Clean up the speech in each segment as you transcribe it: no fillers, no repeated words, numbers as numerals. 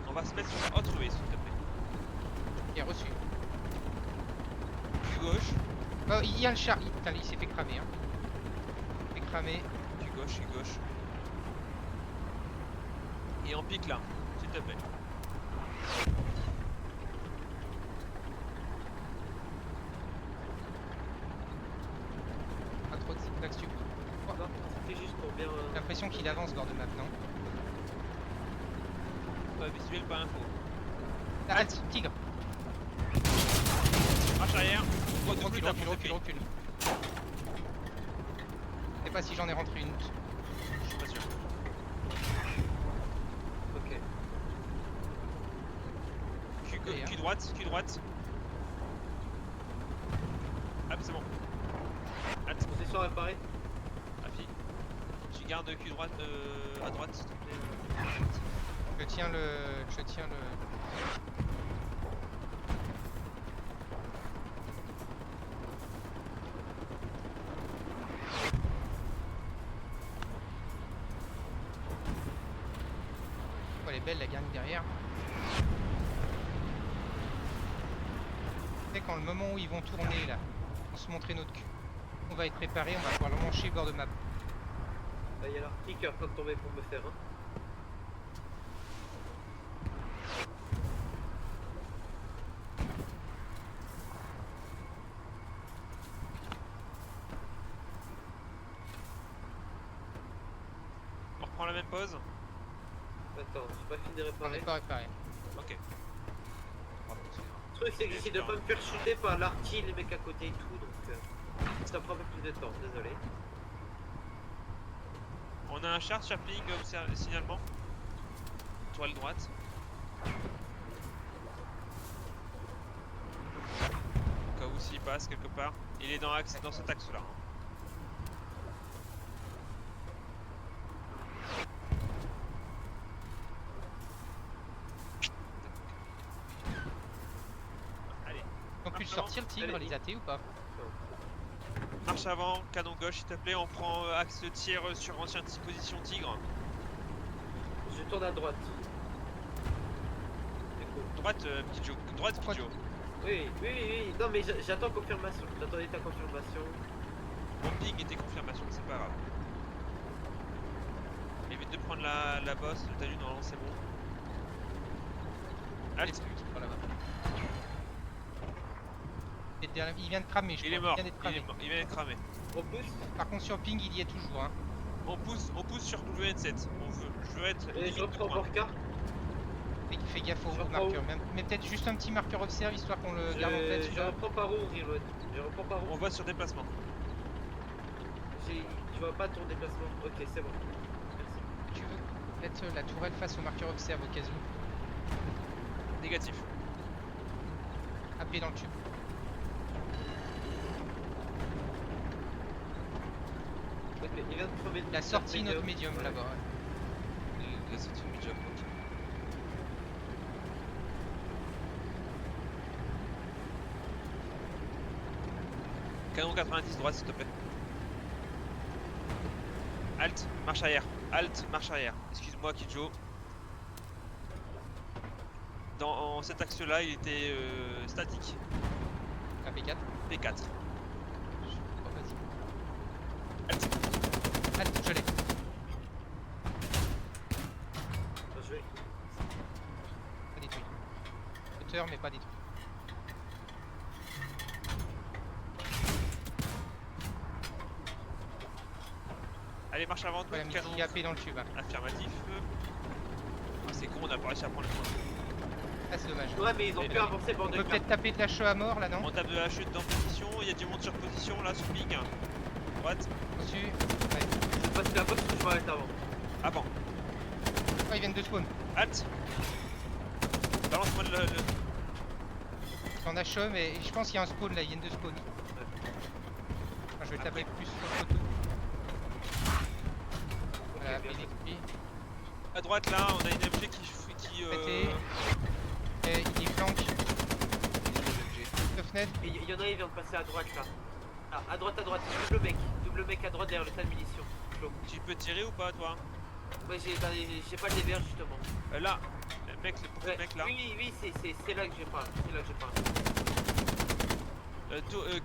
On va se mettre sur autre ruée, s'il te plaît. Il est reçu. Cul gauche, Oh, il y a le char. Putain, il s'est fait cramer. Hein. Il s'est fait cramer. cul gauche, cul gauche. Et on pique là, s'il te plaît. Pas trop de zigzags, tu peux. Non, c'était juste pour bien. J'ai l'impression qu'il avance bord de map, non? Pas visuel, pas info. Ah, halt, tigre. Marche arrière. Oh, double Recule, tape, recule, on recule, fait. recule. Je sais pas si j'en ai rentré une. Je suis pas sûr. Ok. Cul droite, cul droite. Ah, c'est bon. Halt, Position réparée. Afi. Tu gardes cul droite à droite, s'il te plaît. Je tiens le. Je tiens le. Oh, elle est belle la gagne derrière. C'est quand le moment où ils vont tourner là, on se montrer notre cul. On va être préparé, on va pouvoir le mancher bord de map. Là, il y a l'article qui est en train de tomber pour me faire. Hein. On reprend la même pause. Attends, j'ai pas fini de On réparer. n'est pas réparé. Ok. Le truc, c'est que j'essaie de pas me faire shooter par l'artille, les mecs à côté et tout, donc ça prend un peu plus de temps, désolé. On a un char chapping signalement. Toile droite. Au cas où s'il passe quelque part. Il est dans cet axe là. Allez, On peut le sortir le tigre, Allez, les athées ou pas? marche avant, canon gauche s'il te plaît. On prend axe tir sur ancienne position tigre. Je tourne à droite. Écoute. Droite, Pidgeot. Droite, Pidgeot. Oui, oui, oui, oui. Non, mais j'attends confirmation. J'attendais ta confirmation. Mon ping était confirmation, c'est pas grave. Évite de prendre la bosse, le talus, non, c'est bon. Halt. Voilà, voilà. Il vient de cramer, je Il est crois. mort, Il vient d'être cramé. il vient d'être cramé. On pousse. Par contre sur ping il y est toujours hein. On pousse sur WN7. Je veux être Et je limite de reprends points. Borka. Fais gaffe Je aux reprends marqueurs. Mais peut-être juste un petit marqueur observe histoire qu'on le garde en tête. Je celui-là. reprends par où, Reload. Je reprends par On où. voit sur déplacement. Tu vois pas ton déplacement. Ok, c'est bon. Merci. Tu veux mettre la tourelle face au marqueur observe au cas où. Négatif. Appuyez dans le tube. Ok, il vient de crever. Il a sorti notre médium là-bas. Ouais. La sortie de médium, ok. Canon 90 droite s'il te plaît. Halt, marche arrière. Halt, marche arrière. Excuse-moi Kidjo. Dans cet axe là il était statique. Un P4. P4. Oh, vas-y. Halt. Halt, je l'ai. Bien joué. Pas détruit. Hauteur mais pas détruit. Allez marche avant Voilà, nous, mis canon. IAP dans le tube. Hein. Affirmatif. Ah, c'est con, on n'a pas réussi à prendre le point. Ah c'est dommage. Ouais, mais ils ont Et pu là, avancer bord On de peut carte. peut-être taper de la cheveux à mort là non? On tape de la chute dans position, il y a du monde sur position là sur ping. Droite, Reçu. Ouais. Je passe la boxe ou je m'arrête avant. avant. Oh, ils viennent de spawn. Halt. Balance-moi le... On a chaud mais je pense qu'il y a un spawn là, ils viennent de spawn. Enfin, je vais taper plus sur le photo. Voilà, Ok, bien appelez joué. lui. À droite là, on a une MG qui Pété. Et il flanque. Le fenêtre. Et il y en a, il vient de passer à droite là. Ah, à droite, double mec à droite derrière le tas de munitions. Flo. Tu peux tirer ou pas toi? Ouais, j'ai pas le DVR justement. Là, le petit Ouais, mec là. oui, oui, c'est là que je parle. C'est là que je parle.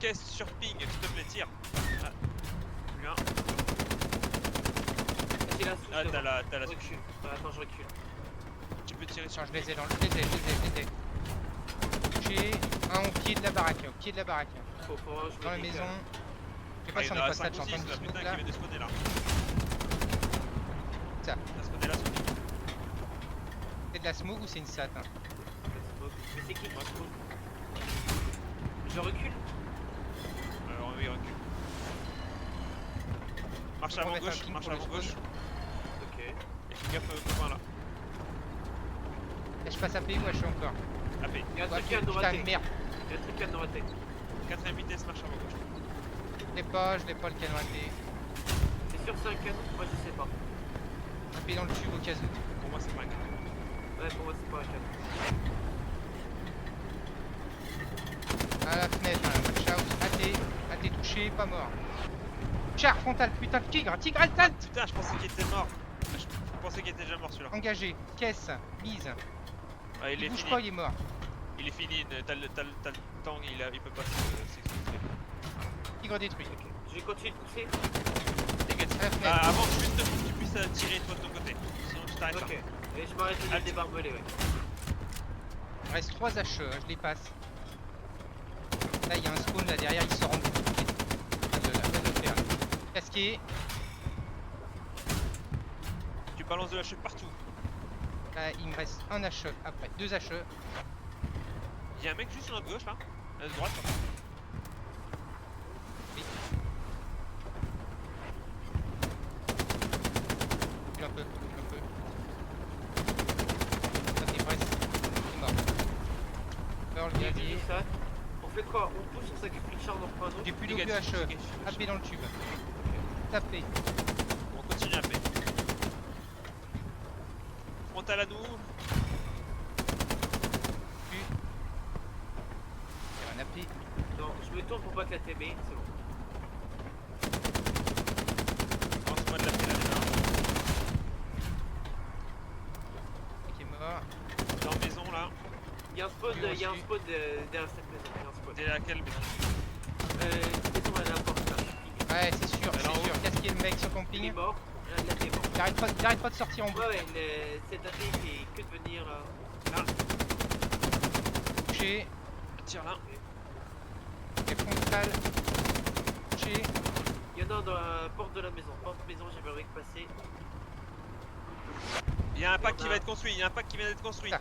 Caisse sur ping, s'il te plaît, tire. Ah. Plus un. J'ai la souche. Ah, t'as la Je souche. recule. Attends, je recule. Tu peux tirer sur Attends, je les ai dans le. Je les ai. Touché. Un au pied de la baraque. Au pied de la baraque. Faut voir, je Dans la me dis que- maison. Je sais Ah, pas il si y on en est a pas 5 stade, ou j'entends 6 du là, smoke putain, là. qui vient de spawner là. Ça. T'as spawné là, sur C'est de la smoke ou c'est une sat hein? Mais c'est qui Je recule. Oui, recule. Marche On avant va mettre un gauche, ping marche pour le avant gauche. spawn. Ok. Et fais gaffe au copain là. Et je passe à P, ouais, je suis encore. AP. Il y a un Ouais, truc à nous putain, rater. merde. Il y a un truc à nous rater. 4ème vitesse, marche avant gauche. Je l'ai pas le canon AP. C'est sûr que c'est un canon? Moi je sais pas. AP dans le tube au cas où. Pour moi, c'est pas un canon. Ouais, pour moi c'est pas un canon. À la fenêtre, hein, watch out. AT touché, pas mort. Char frontal, putain de tigre, tigre altal. Putain, je pensais qu'il était mort. Je pensais qu'il était déjà mort celui-là. Engagé, caisse, mise. Ah, il Il est bouge fini. pas, il est mort. Il est fini. T'as le temps, il peut pas s'exploser. Tigre détruit. Ok. Je vais continuer de pousser. Négatif. À la fenêtre. Avant juste que tu puisses tirer toi de ton côté. Sinon tu t'arrêtes Ok. là. Et je m'arrête de Alt. débarbelé, ouais. Il reste 3 HE, hein, je les passe. Là, il y a un spawn là derrière, il sort en bout. Casqué. Tu balances de la chute partout. Là, il me reste un HE après, 2 HE. Il y a un mec juste sur notre gauche là. À droite. Là. Un peu. Ça dépresse. Il est mort. Pearl, J'ai gazier. dit ça. On fait quoi? On pousse, on sacrifie le char, on en prend un autre. J'ai plus d'obus Négatif, HE. négatif. AP dans le tube. Tapé. On continue à paix. Frontal à nous. Il y a un AP. Non, je me tourne pour pas que la TB, c'est bon. Lance-moi de la paix là déjà. Qui est mort. Dans la maison là. Il y a un spawn, Lui il y a un aussi. spawn derrière cette maison. Il y a un spawn. T'es à quelle maison? Maison à la porte là. Ouais, c'est sûr, Elle est en c'est sûr. Casqué le mec sur ton Il est ping. mort. Là, il est mort. Il arrête pas de sortir en bout. Ouais, ouais, cette année, il fait que de venir. Touché. Tire là. Et frontal. Touché. Il y en a un dans la porte de la maison. Porte de maison, j'ai vu un mec passer. Il y a un pack qui va être construit. Il y a un pack qui vient d'être construit. Ça.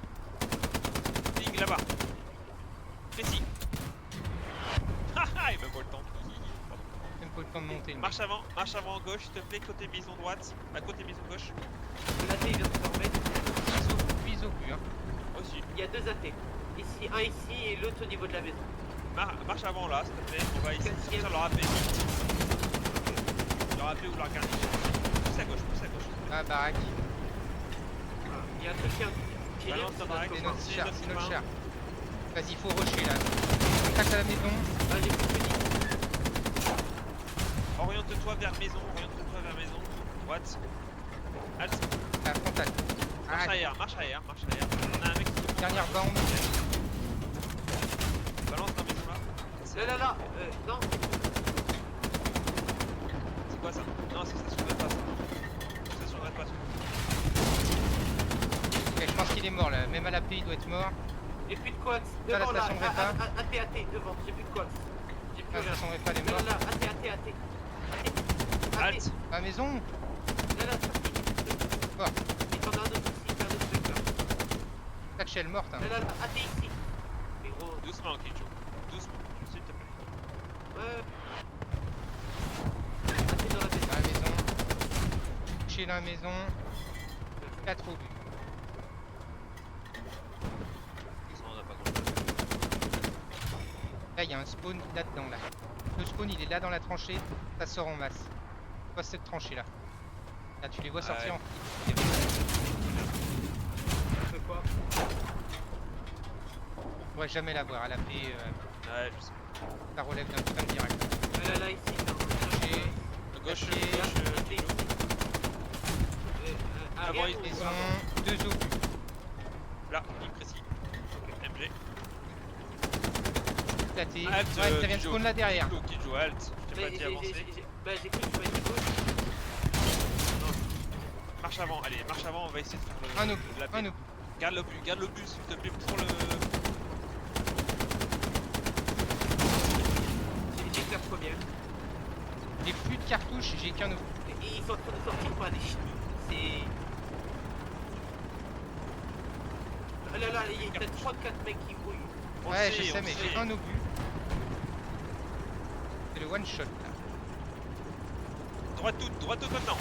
Ping là-bas. Précis. Haha, il me voit le temps. Pardon. Même pas le temps de monter. le mec. Marche avant gauche, s'il te plaît, côté maison droite. À côté maison gauche. L'AT, il vient de se remettre. Puis au but, hein. Aussi. Il y a deux AT. Ici, un ici et l'autre au niveau de la maison. Marche avant là, s'il te plaît. On va essayer de sortir leur AP. Leur AP ou leur garniture. Pousse à gauche, pousse à gauche. Ah, baraque. Voilà. Il y a un truc qui est tiré, Balance c'est ta notre baraque, C'est copain. notre c'est char, notre c'est notre copain. char. Vas-y, faut rusher là. Contact à la maison. Ah, j'ai plus de fini. Oriente-toi vers maison, oriente-toi vers maison. Droite. Halt. Ah, frontal. Marche Ah, arrière, marche arrière, marche arrière. On a un mec qui se dernière bande. balance dans la maison là. Là, non. C'est quoi ça? Non, c'est station de passe. Station de passe. Ok, je pense qu'il est mort là. Même à la paix, il doit être mort. J'ai plus de coax. Là, la Devant là. station Répa. AT, devant. J'ai plus de coax. J'ai plus Ah, de rien. toute façon, on va pas les Là, morts. là, AT. Halt. À la maison. Là, Mort. il y en a un autre ici, il y a un autre truc là. Tac, shell morte. Hein. Là, AT ici. Mais gros, Doucement, Kicho. Doucement, s'il te plaît. ouais. AT dans la maison. À la maison. Chez la maison. 4 au but. Doucement, on a pas grand-chose. Là, il y a un spawn là-dedans là. Le spawn, il est là dans la tranchée. Ça sort en masse. C'est pas cette tranchée là. Là, tu les vois sortir Ouais. en. On fait quoi? On pourrait jamais la voir. À la paix, Ouais, je sais. ça relève d'un putain de direct. Là, ici. Touché. Gauche, Papier. Là, gauche. AT ici. Avant, Arrière il ou Maison. avant? 2 au but. éclaté. Halt, Ouais, ça vient de Kidjo. spawn là derrière. Kidjo, halt. Je t'ai Mais pas dit avancer. j'ai cru que tu m'avais dit gauche. Marche avant, allez, marche avant, on va essayer de faire le. Un obus, la un obus. Garde l'obus, s'il te plaît, pour le. J'ai que la première. J'ai plus de cartouches, j'ai qu'un obus. Et ils sont en train de sortir par des chenilles. C'est. Ah là là, il y a peut-être 3-4 mecs qui grouillent. On Ouais, sait, je sais, on mais sait. j'ai un obus. C'est le one shot là. Droite toute maintenant.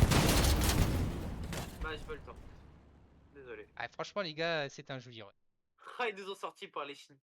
Bah, je veux le temps. Désolé. Ah, franchement, les gars, c'est un joli run. Ah, ils nous ont sortis par les chenilles.